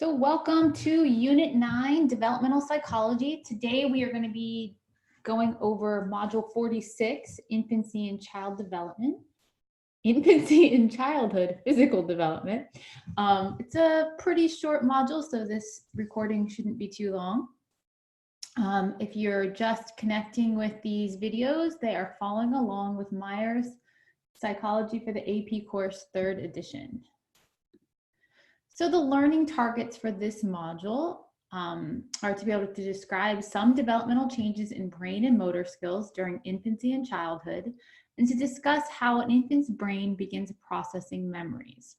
So welcome to Unit 9, Developmental Psychology. Today we are going to be going over Module 46, Infancy and Child Development. Infancy and Childhood Physical Development. It's a pretty short module, so this recording shouldn't be too long. If you're just connecting with these videos, they are following along with Myers Psychology for the AP course 3rd edition. So the learning targets for this module are to be able to describe some developmental changes in brain and motor skills during infancy and childhood, and to discuss how an infant's brain begins processing memories.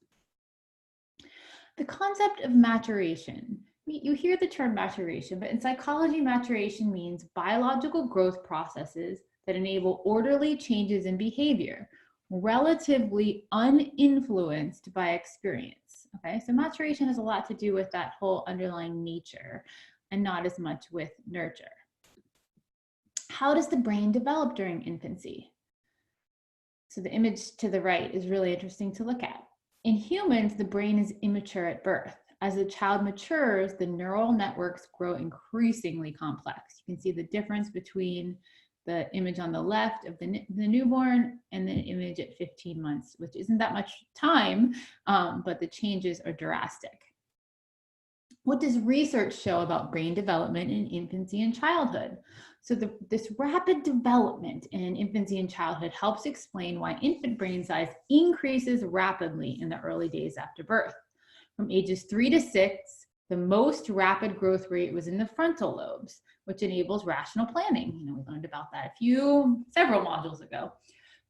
The concept of maturation. You hear the term maturation, but in psychology, maturation means biological growth processes that enable orderly changes in behavior, relatively uninfluenced by experience. Okay, so maturation has a lot to do with that whole underlying nature and not as much with nurture. How does the brain develop during infancy? So the image to the right is really interesting to look at. In humans, the brain is immature at birth. As the child matures, the neural networks grow increasingly complex. You can see the difference between the image on the left of the newborn and the image at 15 months, which isn't that much time, but the changes are drastic. What does research show about brain development in infancy and childhood? So this rapid development in infancy and childhood helps explain why infant brain size increases rapidly in the early days after birth. From ages 3 to 6, the most rapid growth rate was in the frontal lobes, which enables rational planning. We learned about that several modules ago.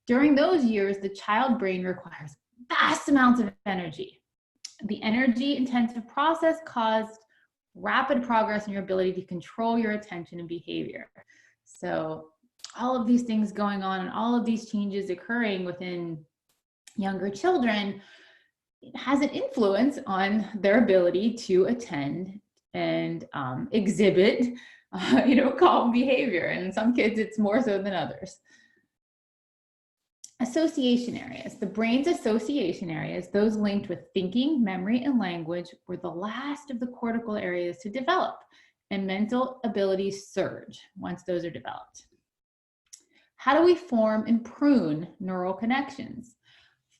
During those years, the child brain requires vast amounts of energy. The energy-intensive process caused rapid progress in your ability to control your attention and behavior. So all of these things going on and all of these changes occurring within younger children has an influence on their ability to attend and exhibit, calm behavior. And in some kids, it's more so than others. Association areas. The brain's association areas, those linked with thinking, memory, and language, were the last of the cortical areas to develop, and mental abilities surge once those are developed. How do we form and prune neural connections?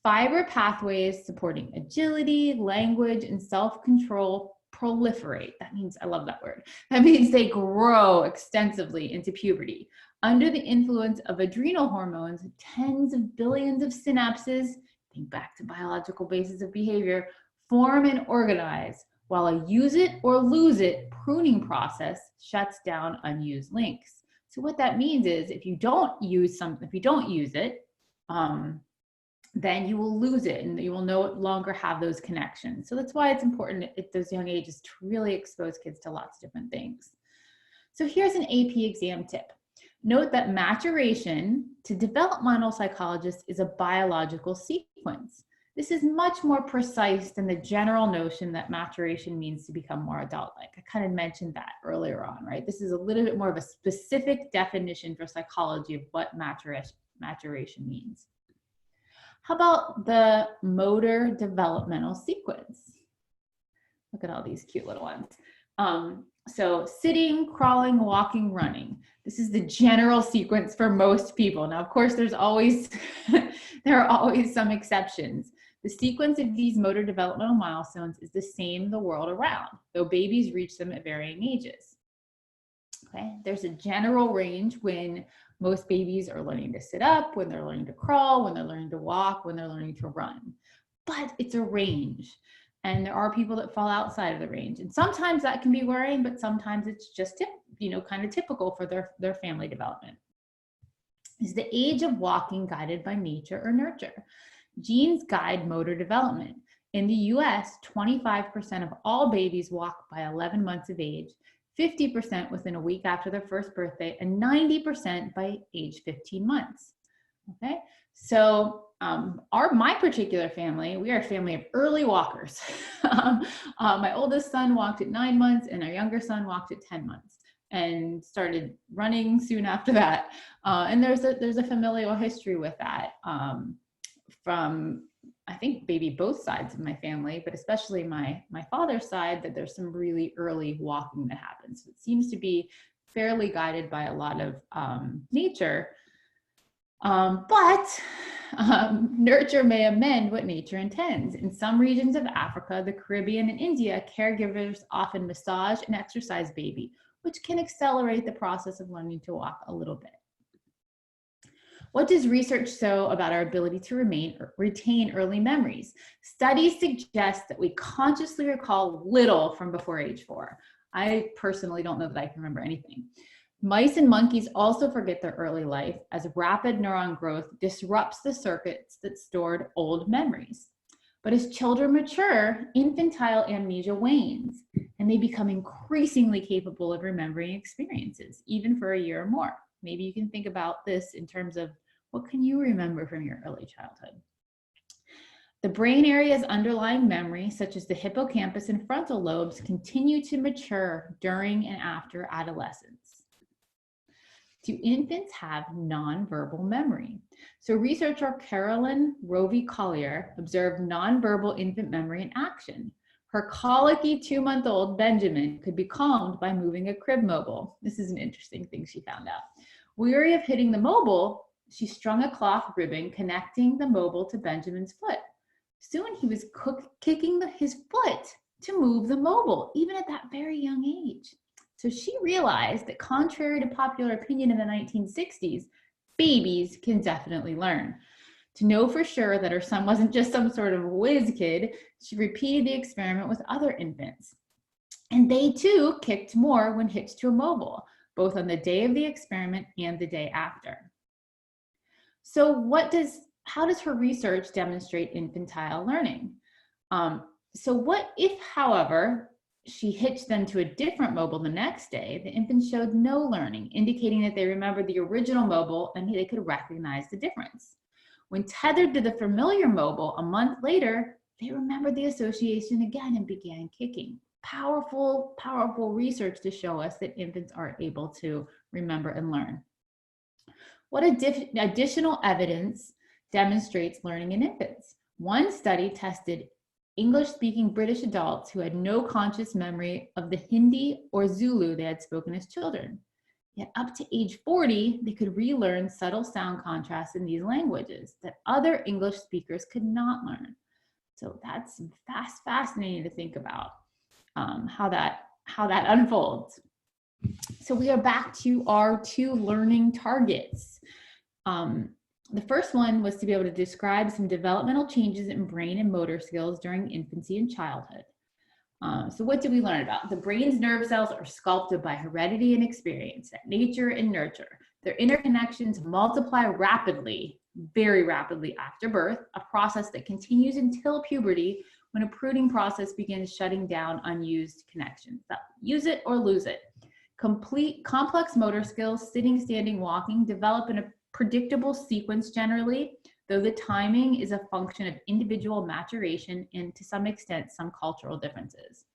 Fiber pathways supporting agility, language, and self-control proliferate. That means, I love that word. That means they grow extensively into puberty. Under the influence of adrenal hormones, tens of billions of synapses, think back to biological basis of behavior, form and organize, while a use it or lose it pruning process shuts down unused links. So what that means is if you don't use it, then you will lose it and you will no longer have those connections. So that's why it's important at those young ages to really expose kids to lots of different things. So here's an AP exam tip. Note that maturation to developmental psychologists is a biological sequence. This is much more precise than the general notion that maturation means to become more adult-like. I kind of mentioned that earlier on, right? This is a little bit more of a specific definition for psychology of what maturation means. How about the motor developmental sequence? Look at all these cute little ones. So sitting, crawling, walking, running. This is the general sequence for most people. Now, of course, there are always some exceptions. The sequence of these motor developmental milestones is the same the world around, though babies reach them at varying ages. Okay, there's a general range when most babies are learning to sit up, when they're learning to crawl, when they're learning to walk, when they're learning to run. But it's a range. And there are people that fall outside of the range. And sometimes that can be worrying, but sometimes it's just kind of typical for their family development. Is the age of walking guided by nature or nurture? Genes guide motor development. In the US, 25% of all babies walk by 11 months of age, 50% within a week after their first birthday, and 90% by age 15 months. Okay, so my particular family, we are a family of early walkers. My oldest son walked at 9 months, and our younger son walked at 10 months, and started running soon after that. And there's a familial history with that from I think maybe both sides of my family, but especially my father's side, that there's some really early walking that happens. It seems to be fairly guided by a lot of nature. But nurture may amend what nature intends. In some regions of Africa, the Caribbean, and India, caregivers often massage and exercise baby, which can accelerate the process of learning to walk a little bit. What does research show about our ability to retain early memories? Studies suggest that we consciously recall little from before age 4. I personally don't know that I can remember anything. Mice and monkeys also forget their early life, as rapid neuron growth disrupts the circuits that stored old memories. But as children mature, infantile amnesia wanes, and they become increasingly capable of remembering experiences, even for a year or more. Maybe you can think about this in terms of, what can you remember from your early childhood? The brain areas underlying memory, such as the hippocampus and frontal lobes, continue to mature during and after adolescence. Do infants have nonverbal memory? So researcher Carolyn Rovey-Collier observed nonverbal infant memory in action. Her colicky 2-month-old Benjamin could be calmed by moving a crib mobile. This is an interesting thing she found out. Weary of hitting the mobile, she strung a cloth ribbon connecting the mobile to Benjamin's foot. Soon he was kicking his foot to move the mobile, even at that very young age. So she realized that, contrary to popular opinion in the 1960s, babies can definitely learn. To know for sure that her son wasn't just some sort of whiz kid, she repeated the experiment with other infants. And they too kicked more when hitched to a mobile, both on the day of the experiment and the day after. So how does her research demonstrate infantile learning? So what if, however, she hitched them to a different mobile the next day, the infants showed no learning, indicating that they remembered the original mobile and they could recognize the difference. When tethered to the familiar mobile a month later, they remembered the association again and began kicking. Powerful, powerful research to show us that infants are able to remember and learn. What additional evidence demonstrates learning in infants? One study tested English-speaking British adults who had no conscious memory of the Hindi or Zulu they had spoken as children. Yet up to age 40, they could relearn subtle sound contrasts in these languages that other English speakers could not learn. So that's fascinating to think about how that unfolds. So we are back to our 2 learning targets. The first one was to be able to describe some developmental changes in brain and motor skills during infancy and childhood. So what did we learn about? The brain's nerve cells are sculpted by heredity and experience, nature and nurture. Their interconnections multiply rapidly, very rapidly after birth, a process that continues until puberty, when a pruning process begins shutting down unused connections. So use it or lose it. Complex motor skills, sitting, standing, walking, develop in a predictable sequence generally, though the timing is a function of individual maturation and, to some extent, some cultural differences.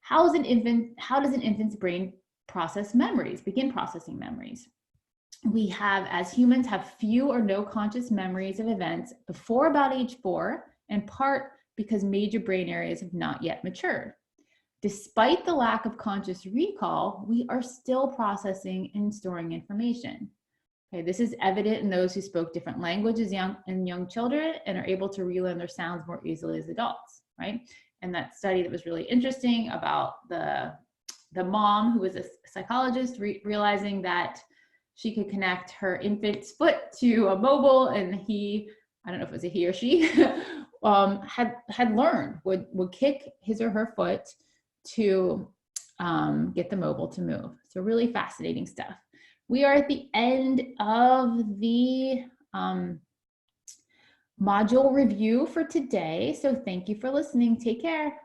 How does an infant's brain begin processing memories? We as humans have few or no conscious memories of events before about age 4, in part because major brain areas have not yet matured. Despite the lack of conscious recall, we are still processing and storing information. Okay, this is evident in those who spoke different languages young children and are able to relearn their sounds more easily as adults, right? And that study that was really interesting about the mom who was a psychologist realizing that she could connect her infant's foot to a mobile, and I don't know if it was a he or she, had learned, would kick his or her foot to get the mobile to move. So really fascinating stuff. We are at the end of the module review for today. So thank you for listening. Take care.